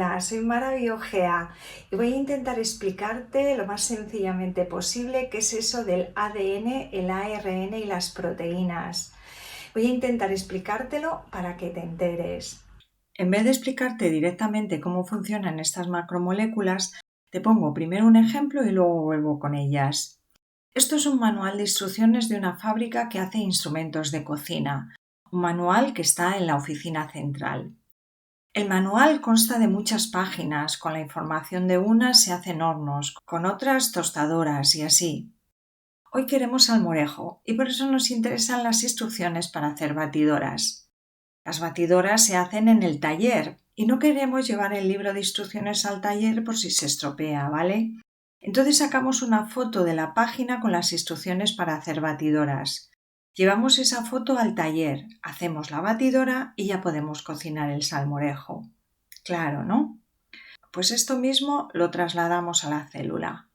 Hola, soy Mara Biogea y voy a intentar explicarte lo más sencillamente posible qué es eso del ADN, el ARN y las proteínas. Voy a intentar explicártelo para que te enteres. En vez de explicarte directamente cómo funcionan estas macromoléculas, te pongo primero un ejemplo y luego vuelvo con ellas. Esto es un manual de instrucciones de una fábrica que hace instrumentos de cocina, un manual que está en la oficina central. El manual consta de muchas páginas, con la información de unas se hacen hornos, con otras tostadoras y así. Hoy queremos salmorejo y por eso nos interesan las instrucciones para hacer batidoras. Las batidoras se hacen en el taller y no queremos llevar el libro de instrucciones al taller por si se estropea, ¿vale? Entonces sacamos una foto de la página con las instrucciones para hacer batidoras. Llevamos esa foto al taller, hacemos la batidora y ya podemos cocinar el salmorejo. Claro, ¿no? Pues esto mismo lo trasladamos a la célula.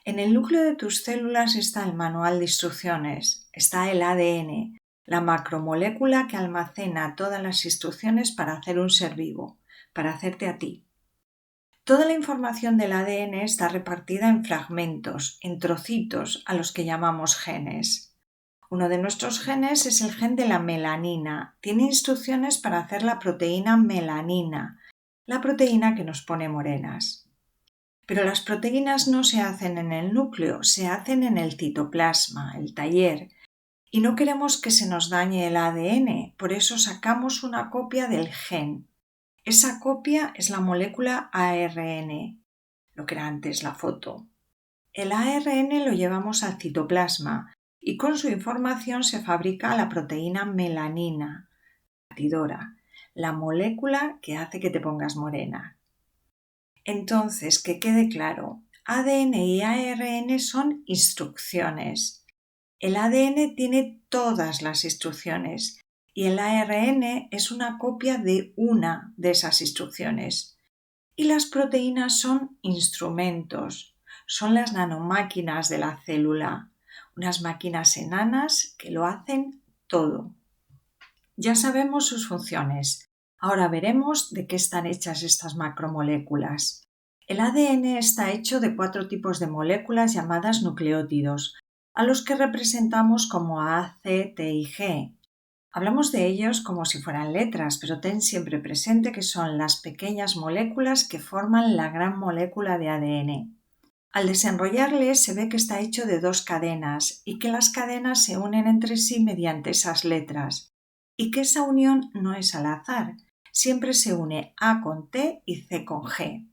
En el núcleo de tus células está el manual de instrucciones, está el ADN, la macromolécula que almacena todas las instrucciones para hacer un ser vivo, para hacerte a ti. Toda la información del ADN está repartida en fragmentos, en trocitos, a los que llamamos genes. Uno de nuestros genes es el gen de la melanina. Tiene instrucciones para hacer la proteína melanina, la proteína que nos pone morenas. Pero las proteínas no se hacen en el núcleo, se hacen en el citoplasma, el taller, y no queremos que se nos dañe el ADN, por eso sacamos una copia del gen. Esa copia es la molécula ARN, lo que era antes la foto. El ARN lo llevamos al citoplasma y con su información se fabrica la proteína melanina, batidora, la molécula que hace que te pongas morena. Entonces, que quede claro, ADN y ARN son instrucciones. El ADN tiene todas las instrucciones y el ARN es una copia de una de esas instrucciones. Y las proteínas son instrumentos, son las nanomáquinas de la célula, unas máquinas enanas que lo hacen todo. Ya sabemos sus funciones. Ahora veremos de qué están hechas estas macromoléculas. El ADN está hecho de 4 tipos de moléculas llamadas nucleótidos, a los que representamos como A, C, T y G. Hablamos de ellos como si fueran letras, pero ten siempre presente que son las pequeñas moléculas que forman la gran molécula de ADN. Al desenrollarle se ve que está hecho de 2 cadenas y que las cadenas se unen entre sí mediante esas letras y que esa unión no es al azar, siempre se une A con T y C con G.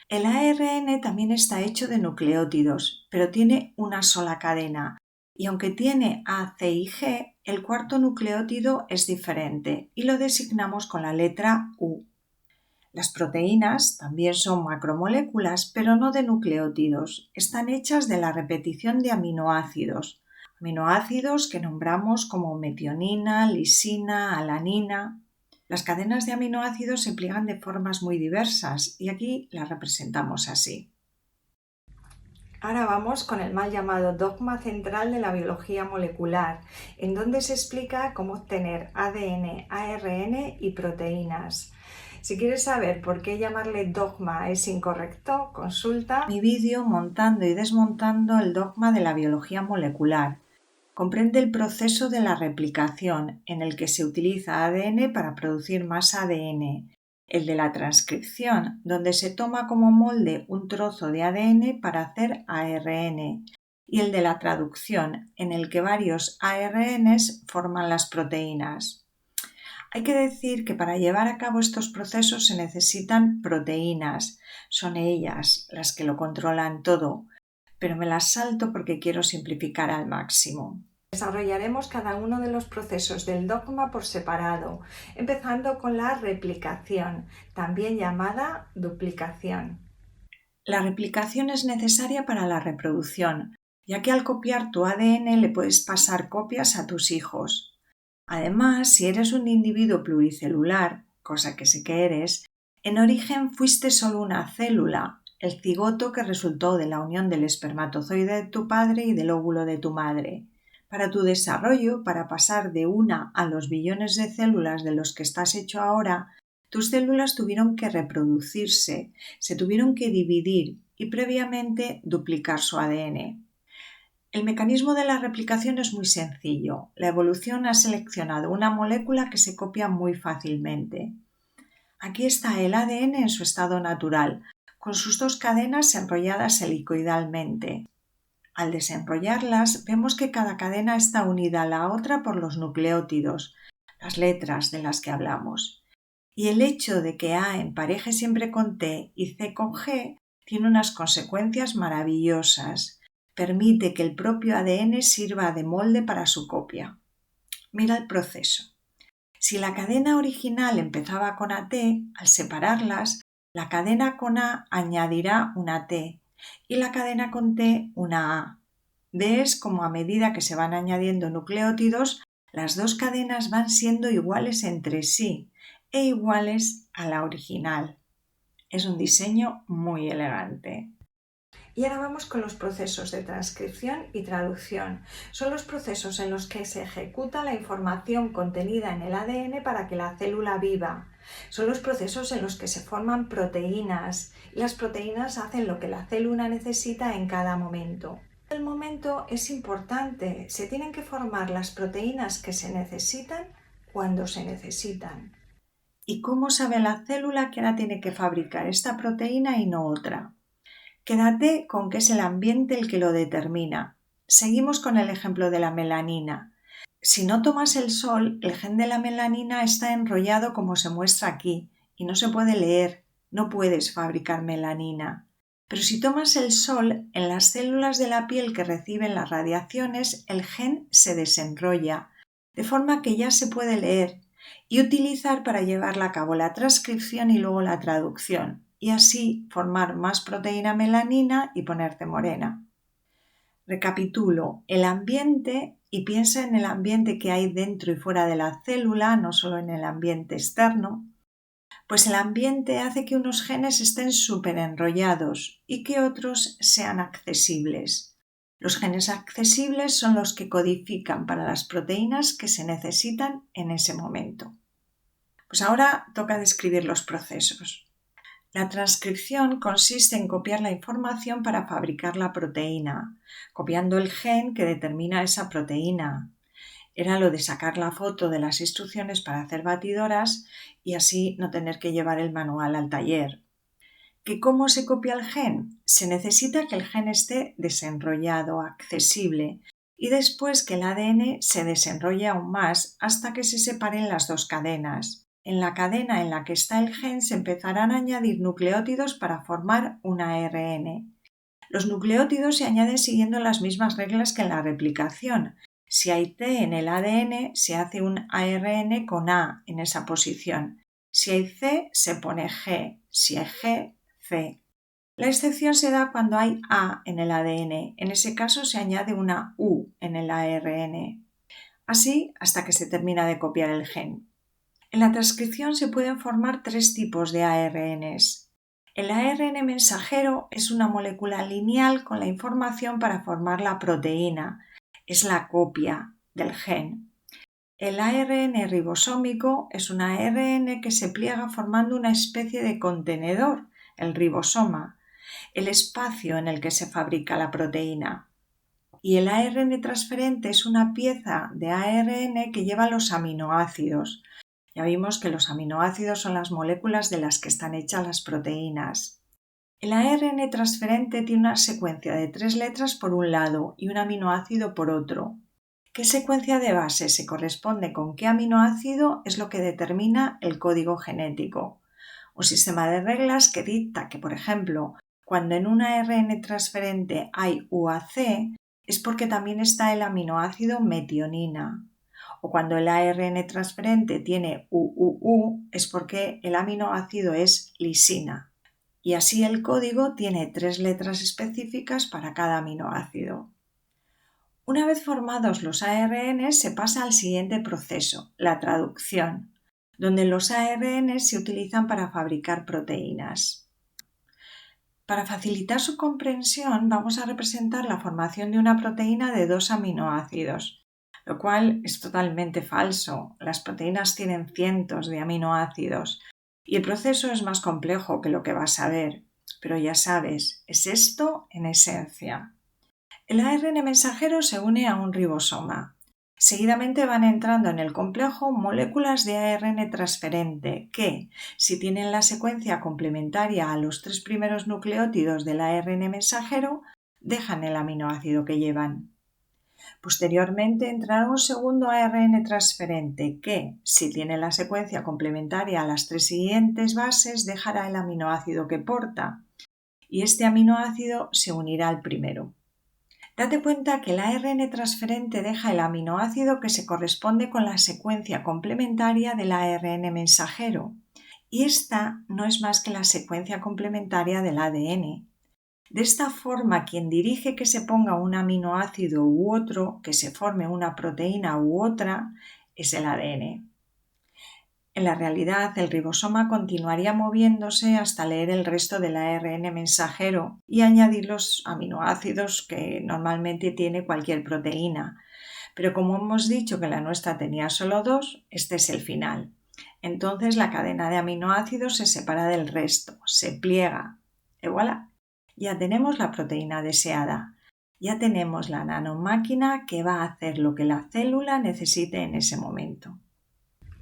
El ARN también está hecho de nucleótidos, pero tiene una sola cadena y aunque tiene A, C y G, el cuarto nucleótido es diferente y lo designamos con la letra U. Las proteínas también son macromoléculas, pero no de nucleótidos. Están hechas de la repetición de aminoácidos. Aminoácidos que nombramos como metionina, lisina, alanina. Las cadenas de aminoácidos se pliegan de formas muy diversas y aquí las representamos así. Ahora vamos con el mal llamado dogma central de la biología molecular, en donde se explica cómo obtener ADN, ARN y proteínas. Si quieres saber por qué llamarle dogma es incorrecto, consulta Mi vídeo montando y desmontando el dogma de la biología molecular. Comprende el proceso de la replicación, en el que se utiliza ADN para producir más ADN, el de la transcripción, donde se toma como molde un trozo de ADN para hacer ARN, y el de la traducción, en el que varios ARNs forman las proteínas. Hay que decir que para llevar a cabo estos procesos se necesitan proteínas, son ellas las que lo controlan todo, pero me las salto porque quiero simplificar al máximo. Desarrollaremos cada uno de los procesos del dogma por separado, empezando con la replicación, también llamada duplicación. La replicación es necesaria para la reproducción, ya que al copiar tu ADN le puedes pasar copias a tus hijos. Además, si eres un individuo pluricelular, cosa que sé que eres, en origen fuiste solo una célula, el cigoto que resultó de la unión del espermatozoide de tu padre y del óvulo de tu madre. Para tu desarrollo, para pasar de una a los billones de células de los que estás hecho ahora, tus células tuvieron que reproducirse, se tuvieron que dividir y previamente duplicar su ADN. El mecanismo de la replicación es muy sencillo. La evolución ha seleccionado una molécula que se copia muy fácilmente. Aquí está el ADN en su estado natural, con sus dos cadenas enrolladas helicoidalmente. Al desenrollarlas, vemos que cada cadena está unida a la otra por los nucleótidos, las letras de las que hablamos. Y el hecho de que A empareje siempre con T y C con G tiene unas consecuencias maravillosas. Permite que el propio ADN sirva de molde para su copia. Mira el proceso. Si la cadena original empezaba con AT, al separarlas, la cadena con A añadirá una T y la cadena con T una A. ¿Ves cómo a medida que se van añadiendo nucleótidos, las dos cadenas van siendo iguales entre sí e iguales a la original? Es un diseño muy elegante. Y ahora vamos con los procesos de transcripción y traducción. Son los procesos en los que se ejecuta la información contenida en el ADN para que la célula viva. Son los procesos en los que se forman proteínas y las proteínas hacen lo que la célula necesita en cada momento. El momento es importante, se tienen que formar las proteínas que se necesitan cuando se necesitan. ¿Y cómo sabe la célula que ahora tiene que fabricar esta proteína y no otra? Quédate con que es el ambiente el que lo determina. Seguimos con el ejemplo de la melanina. Si no tomas el sol, el gen de la melanina está enrollado como se muestra aquí y no se puede leer, no puedes fabricar melanina. Pero si tomas el sol, en las células de la piel que reciben las radiaciones, el gen se desenrolla, de forma que ya se puede leer y utilizar para llevar a cabo la transcripción y luego la traducción, y así formar más proteína melanina y ponerte morena. Recapitulo, el ambiente, y piensa en el ambiente que hay dentro y fuera de la célula, no solo en el ambiente externo, pues el ambiente hace que unos genes estén súper enrollados y que otros sean accesibles. Los genes accesibles son los que codifican para las proteínas que se necesitan en ese momento. Pues ahora toca describir los procesos. La transcripción consiste en copiar la información para fabricar la proteína, copiando el gen que determina esa proteína. Era lo de sacar la foto de las instrucciones para hacer batidoras y así no tener que llevar el manual al taller. ¿Que cómo se copia el gen? Se necesita que el gen esté desenrollado, accesible, y después que el ADN se desenrolle aún más hasta que se separen las dos cadenas. En la cadena en la que está el gen se empezarán a añadir nucleótidos para formar un ARN. Los nucleótidos se añaden siguiendo las mismas reglas que en la replicación. Si hay T en el ADN, se hace un ARN con A en esa posición. Si hay C, se pone G. Si hay G, C. La excepción se da cuando hay A en el ADN. En ese caso se añade una U en el ARN. Así hasta que se termina de copiar el gen. En la transcripción se pueden formar tres tipos de ARNs. El ARN mensajero es una molécula lineal con la información para formar la proteína. Es la copia del gen. El ARN ribosómico es un ARN que se pliega formando una especie de contenedor, el ribosoma, el espacio en el que se fabrica la proteína. Y el ARN transferente es una pieza de ARN que lleva los aminoácidos. Ya vimos que los aminoácidos son las moléculas de las que están hechas las proteínas. El ARN transferente tiene una secuencia de 3 letras por un lado y un aminoácido por otro. ¿Qué secuencia de base se corresponde con qué aminoácido es lo que determina el código genético? Un sistema de reglas que dicta que, por ejemplo, cuando en un ARN transferente hay UAC, es porque también está el aminoácido metionina. O cuando el ARN transferente tiene UUU, es porque el aminoácido es lisina. Y así el código tiene 3 letras específicas para cada aminoácido. Una vez formados los ARN, se pasa al siguiente proceso, la traducción, donde los ARN se utilizan para fabricar proteínas. Para facilitar su comprensión, vamos a representar la formación de una proteína de 2 aminoácidos, lo cual es totalmente falso. Las proteínas tienen cientos de aminoácidos Y el proceso es más complejo que lo que vas a ver, pero ya sabes, es esto en esencia. El ARN mensajero se une a un ribosoma. Seguidamente van entrando en el complejo moléculas de ARN transferente que, si tienen la secuencia complementaria a los 3 primeros nucleótidos del ARN mensajero, dejan el aminoácido que llevan. Posteriormente entrará un segundo ARN transferente que, si tiene la secuencia complementaria a las 3 siguientes bases, dejará el aminoácido que porta, y este aminoácido se unirá al primero. Date cuenta que el ARN transferente deja el aminoácido que se corresponde con la secuencia complementaria del ARN mensajero, y esta no es más que la secuencia complementaria del ADN. De esta forma, quien dirige que se ponga un aminoácido u otro, que se forme una proteína u otra, es el ADN. En la realidad, el ribosoma continuaría moviéndose hasta leer el resto del ARN mensajero y añadir los aminoácidos que normalmente tiene cualquier proteína. Pero como hemos dicho que la nuestra tenía solo 2, este es el final. Entonces la cadena de aminoácidos se separa del resto, se pliega. Y voilà, ya tenemos la proteína deseada. Ya tenemos la nanomáquina que va a hacer lo que la célula necesite en ese momento.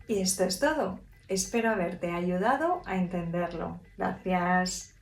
Y esto es todo. Espero haberte ayudado a entenderlo. Gracias.